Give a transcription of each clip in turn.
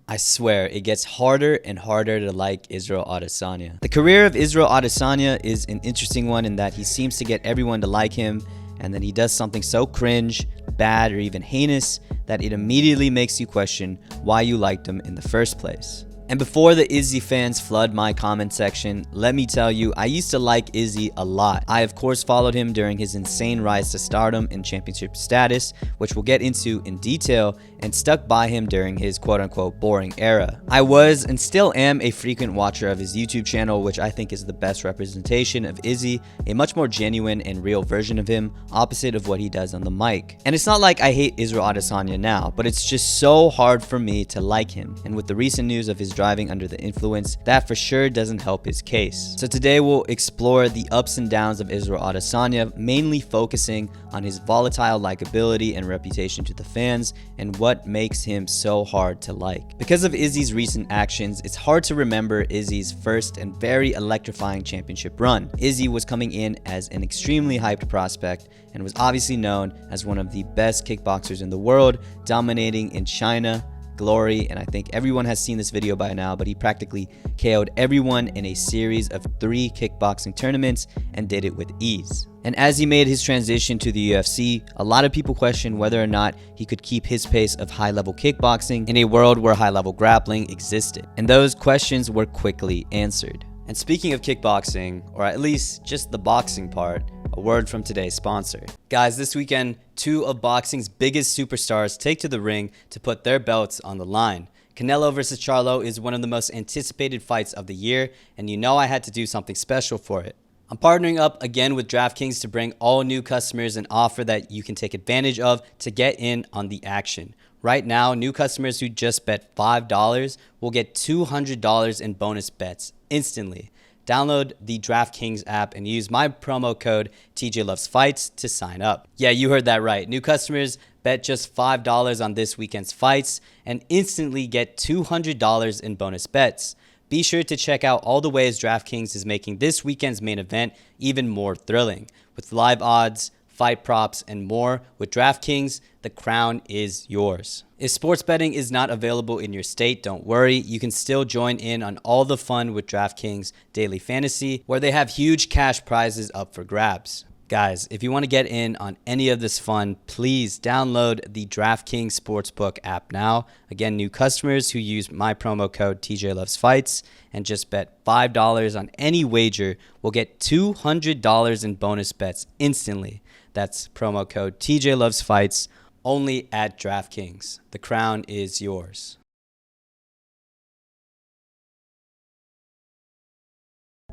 I swear, it gets harder and harder to like Israel Adesanya. The career of Israel Adesanya is an interesting one in that he seems to get everyone to like him, and then he does something so cringe, bad, or even heinous that it immediately makes you question why you liked him in the first place. And before the Izzy fans flood my comment section, let me tell you, I used to like Izzy a lot. I of course followed him during his insane rise to stardom and championship status, which we'll get into in detail, and stuck by him during his quote-unquote boring era. I was and still am a frequent watcher of his YouTube channel, which I think is the best representation of Izzy, a much more genuine and real version of him, opposite of what he does on the mic. And it's not like I hate Israel Adesanya now, but it's just so hard for me to like him, and with the recent news of his driving under the influence, that for sure doesn't help his case. So today we'll explore the ups and downs of Israel Adesanya, mainly focusing on his volatile likability and reputation to the fans, and what makes him so hard to like. Because of Izzy's recent actions, it's hard to remember Izzy's first and very electrifying championship run. Izzy was coming in as an extremely hyped prospect and was obviously known as one of the best kickboxers in the world, dominating in China, Glory, and I think everyone has seen this video by now, but he practically KO'd everyone in a series of 3 kickboxing tournaments and did it with ease. And as he made his transition to the UFC, a lot of people questioned whether or not he could keep his pace of high-level kickboxing in a world where high-level grappling existed. And those questions were quickly answered. And speaking of kickboxing, or at least just the boxing part, a word from today's sponsor. Guys, this weekend, 2 of boxing's biggest superstars take to the ring to put their belts on the line. Canelo vs. Charlo is one of the most anticipated fights of the year, and you know I had to do something special for it. I'm partnering up again with DraftKings to bring all new customers an offer that you can take advantage of to get in on the action. Right now, new customers who just bet $5 will get $200 in bonus bets instantly. Download the DraftKings app and use my promo code TJLovesFights to sign up. Yeah, you heard that right. New customers bet just $5 on this weekend's fights and instantly get $200 in bonus bets. Be sure to check out all the ways DraftKings is making this weekend's main event even more thrilling. With live odds, fight props, and more, with DraftKings, the crown is yours. If sports betting is not available in your state, don't worry. You can still join in on all the fun with DraftKings Daily Fantasy, where they have huge cash prizes up for grabs. Guys, if you want to get in on any of this fun, please download the DraftKings Sportsbook app now. Again, new customers who use my promo code TJLovesFights and just bet $5 on any wager will get $200 in bonus bets instantly. That's promo code TJLovesFights only at DraftKings. The crown is yours.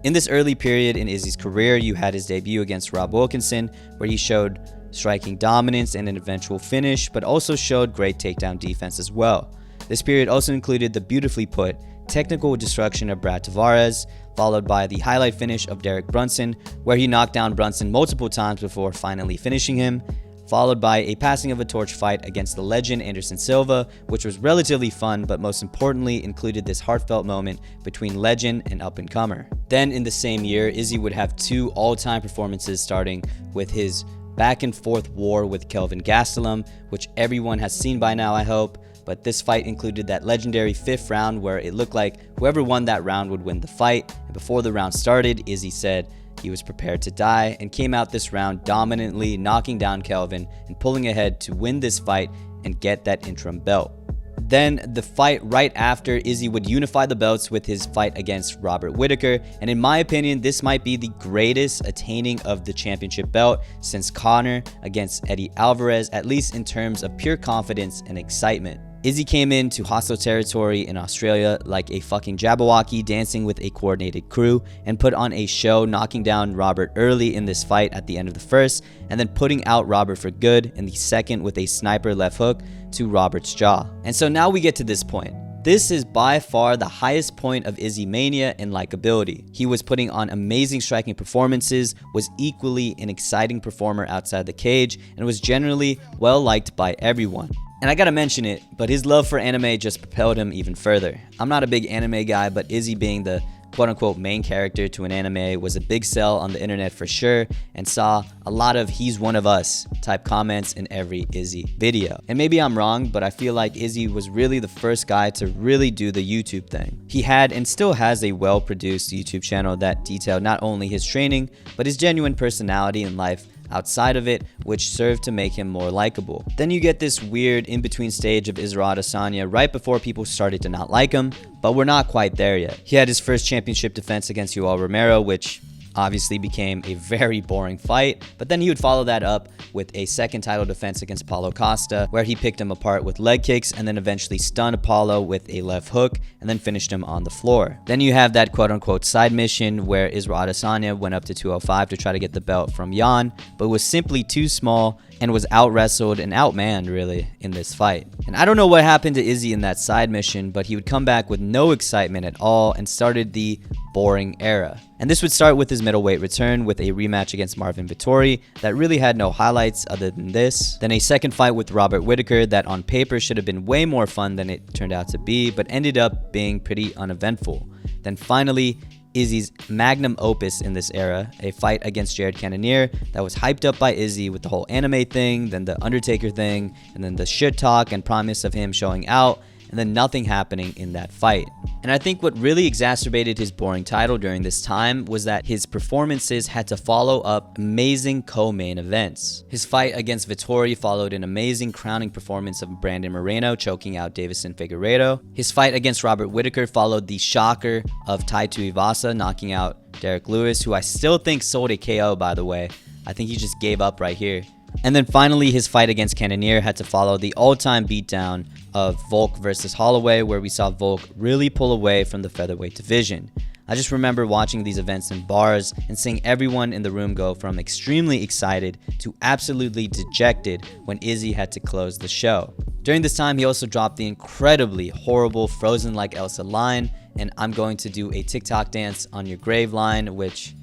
In this early period in Izzy's career, you had his debut against Rob Wilkinson, where he showed striking dominance and an eventual finish, but also showed great takedown defense as well. This period also included the beautifully put technical destruction of Brad Tavares, followed by the highlight finish of Derek Brunson, where he knocked down Brunson multiple times before finally finishing him, followed by a passing of a torch fight against the legend Anderson Silva, which was relatively fun, but most importantly included this heartfelt moment between legend and up-and-comer. Then in the same year, Izzy would have 2 all-time performances, starting with his back-and-forth war with Kelvin Gastelum, which everyone has seen by now, I hope. But this fight included that legendary 5th round where it looked like whoever won that round would win the fight. And before the round started, Izzy said he was prepared to die and came out this round dominantly, knocking down Kelvin and pulling ahead to win this fight and get that interim belt. Then the fight right after, Izzy would unify the belts with his fight against Robert Whittaker, and in my opinion, this might be the greatest attaining of the championship belt since Conor against Eddie Alvarez, at least in terms of pure confidence and excitement. Izzy came into hostile territory in Australia like a fucking Jabberwocky, dancing with a coordinated crew, and put on a show, knocking down Robert early in this fight at the end of the first, and then putting out Robert for good in the second with a sniper left hook to Robert's jaw. And so now we get to this point. This is by far the highest point of Izzy mania and likability. He was putting on amazing striking performances, was equally an exciting performer outside the cage, and was generally well liked by everyone. And I gotta mention it, but his love for anime just propelled him even further. I'm not a big anime guy, but Izzy being the quote-unquote main character to an anime was a big sell on the internet for sure, and saw a lot of "he's one of us" type comments in every Izzy video. And maybe I'm wrong, but I feel like Izzy was really the first guy to really do the YouTube thing. He had and still has a well-produced YouTube channel that detailed not only his training, but his genuine personality and life outside of it, which served to make him more likable. Then you get this weird in-between stage of Israel Adesanya right before people started to not like him, but we're not quite there yet. He had his first championship defense against Yoel Romero, which obviously became a very boring fight, but then he would follow that up with a second title defense against Paulo Costa, where he picked him apart with leg kicks and then eventually stunned Paulo with a left hook and then finished him on the floor. Then you have that quote-unquote side mission where Israel Adesanya went up to 205 to try to get the belt from Jan, but was simply too small and was out-wrestled and outmanned really in this fight. And I don't know what happened to Izzy in that side mission, but he would come back with no excitement at all and started the boring era. And this would start with his middleweight return with a rematch against Marvin Vettori that really had no highlights other than this. Then a second fight with Robert Whittaker that on paper should have been way more fun than it turned out to be, but ended up being pretty uneventful. Then finally, Izzy's magnum opus in this era, a fight against Jared Cannonier that was hyped up by Izzy with the whole anime thing, then the Undertaker thing, and then the shit talk and promise of him showing out, and then nothing happening in that fight. And I think what really exacerbated his boring title during this time was that his performances had to follow up amazing co-main events. His fight against Vettori followed an amazing crowning performance of Brandon Moreno choking out Davison Figueiredo. His fight against Robert Whittaker followed the shocker of Tai Tuivasa knocking out Derek Lewis, who I still think sold a KO, by the way. I think he just gave up right here. And then finally, his fight against Cannonier had to follow the all-time beatdown of Volk versus Holloway, where we saw Volk really pull away from the featherweight division. I just remember watching these events in bars and seeing everyone in the room go from extremely excited to absolutely dejected when Izzy had to close the show. During this time, he also dropped the incredibly horrible Frozen Like Elsa line, and "I'm going to do a TikTok dance on your grave" line, which,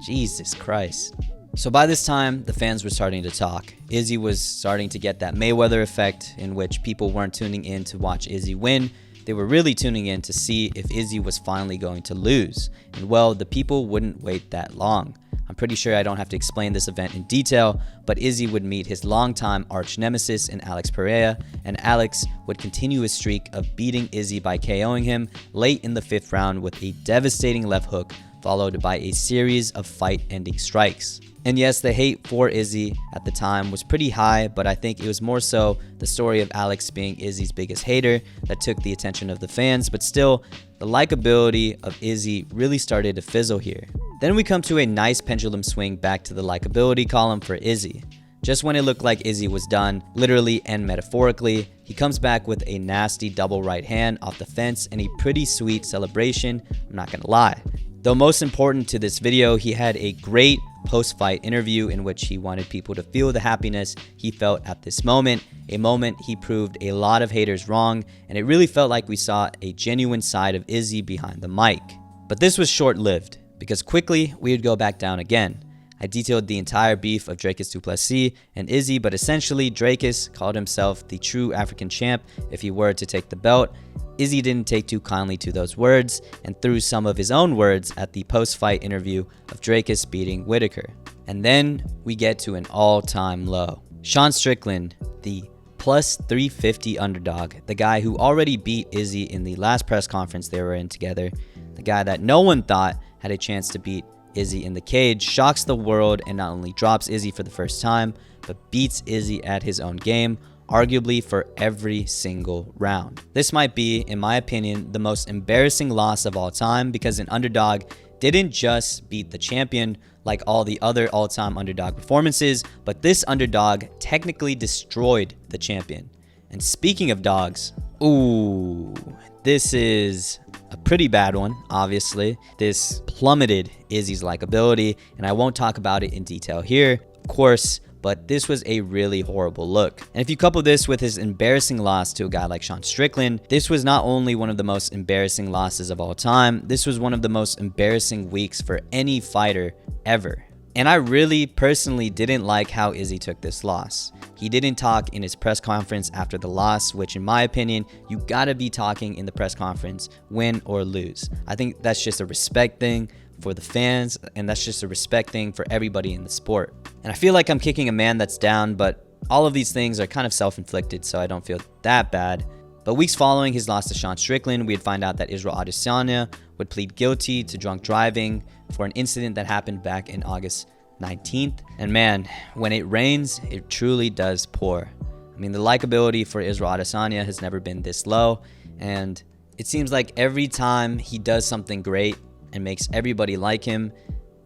Jesus Christ. So by this time, the fans were starting to talk. Izzy was starting to get that Mayweather effect in which people weren't tuning in to watch Izzy win. They were really tuning in to see if Izzy was finally going to lose. And well, the people wouldn't wait that long. I'm pretty sure I don't have to explain this event in detail, but Izzy would meet his longtime arch nemesis in Alex Pereira, and Alex would continue his streak of beating Izzy by KOing him late in the 5th round with a devastating left hook, followed by a series of fight-ending strikes. And yes, the hate for Izzy at the time was pretty high, but I think it was more so the story of Alex being Izzy's biggest hater that took the attention of the fans, but still, the likability of Izzy really started to fizzle here. Then we come to a nice pendulum swing back to the likability column for Izzy. Just when it looked like Izzy was done, literally and metaphorically, he comes back with a nasty double right hand off the fence and a pretty sweet celebration, I'm not gonna lie. Though most important to this video, he had a great post-fight interview in which he wanted people to feel the happiness he felt at this moment, a moment he proved a lot of haters wrong, and it really felt like we saw a genuine side of Izzy behind the mic. But this was short-lived, because quickly we would go back down again. I detailed the entire beef of Dracus du Plessis and Izzy, but essentially Dracus called himself the true African champ if he were to take the belt. Izzy didn't take too kindly to those words and threw some of his own words at the post-fight interview of Dracus beating Whittaker. And then we get to an all-time low. Sean Strickland, the plus 350 underdog, the guy who already beat Izzy in the last press conference they were in together, the guy that no one thought had a chance to beat Izzy in the cage, shocks the world and not only drops Izzy for the first time, but beats Izzy at his own game, arguably for every single round. This might be, in my opinion, the most embarrassing loss of all time because an underdog didn't just beat the champion like all the other all-time underdog performances, but this underdog technically destroyed the champion. And speaking of dogs, ooh, this is a pretty bad one, obviously. This plummeted Izzy's likability, and I won't talk about it in detail here, of course, but this was a really horrible look. And if you couple this with his embarrassing loss to a guy like Sean Strickland, this was not only one of the most embarrassing losses of all time, this was one of the most embarrassing weeks for any fighter ever. And I really personally didn't like how Izzy took this loss. He didn't talk in his press conference after the loss, which in my opinion, you gotta be talking in the press conference, win or lose. I think that's just a respect thing for the fans, and that's just a respect thing for everybody in the sport. And I feel like I'm kicking a man that's down, but all of these things are kind of self-inflicted, so I don't feel that bad. But weeks following his loss to Sean Strickland, we'd find out that Israel Adesanya would plead guilty to drunk driving for an incident that happened back in August 19th. And man, when it rains, it truly does pour. I mean, the likability for Israel Adesanya has never been this low, and it seems like every time he does something great and makes everybody like him,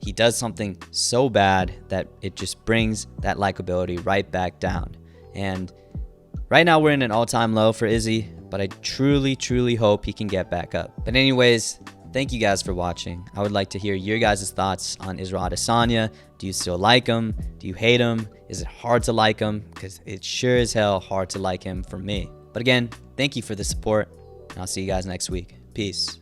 he does something so bad that it just brings that likability right back down. And right now we're in an all-time low for Izzy, but I truly hope he can get back up. But anyways, thank you guys for watching. I would like to hear your guys' thoughts on Israel Adesanya. Do you still like him? Do you hate him? Is it hard to like him? Because it's sure as hell hard to like him for me. But again, thank you for the support, and I'll see you guys next week. Peace.